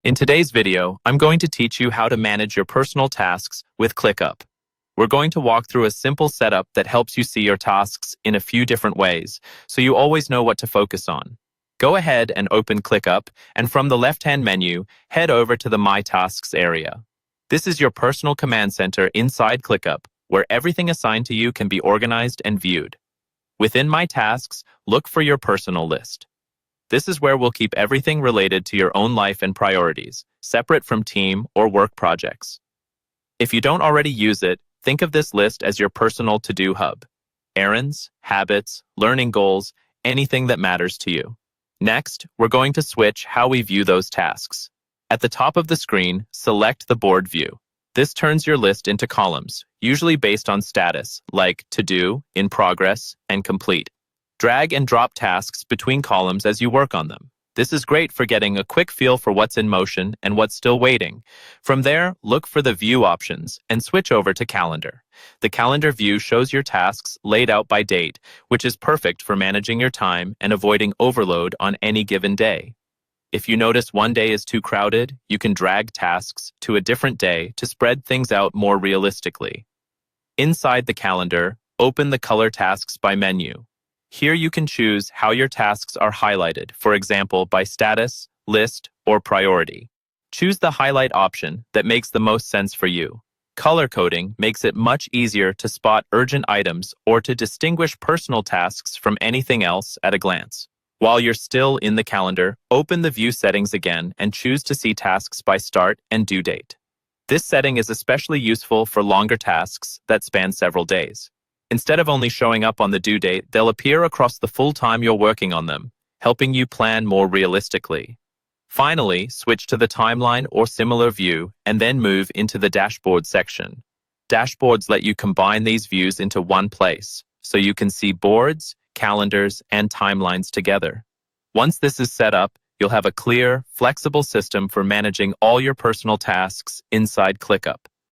In today's video, I'm going to teach you how to manage your personal tasks with ClickUp. We're going to walk through a simple setup that helps you see your tasks in a few different ways, so you always know what to focus on. Go ahead and open ClickUp, and from the left-hand menu, head over to the My Tasks area. This is your personal command center inside ClickUp, where everything assigned to you can be organized and viewed. Within My Tasks, look for your personal list. This is where we'll keep everything related to your own life and priorities, separate from team or work projects. If you don't already use it, think of this list as your personal to-do hub. Errands, habits, learning goals, anything that matters to you. Next, we're going to switch how we view those tasks. At the top of the screen, select the board view. This turns your list into columns, usually based on status, like to do, in progress, and complete. Drag and drop tasks between columns as you work on them. This is great for getting a quick feel for what's in motion and what's still waiting. From there, look for the View options and switch over to Calendar. The Calendar view shows your tasks laid out by date, which is perfect for managing your time and avoiding overload on any given day. If you notice one day is too crowded, you can drag tasks to a different day to spread things out more realistically. Inside the calendar, open the Color Tasks by menu. Here you can choose how your tasks are highlighted, for example, by status, list, or priority. Choose the highlight option that makes the most sense for you. Color coding makes it much easier to spot urgent items or to distinguish personal tasks from anything else at a glance. While you're still in the calendar, open the view settings again and choose to see tasks by start and due date. This setting is especially useful for longer tasks that span several days. Instead of only showing up on the due date, they'll appear across the full time you're working on them, helping you plan more realistically. Finally, switch to the timeline or similar view and then move into the dashboard section. Dashboards let you combine these views into one place, so you can see boards, calendars, and timelines together. Once this is set up, you'll have a clear, flexible system for managing all your personal tasks inside ClickUp.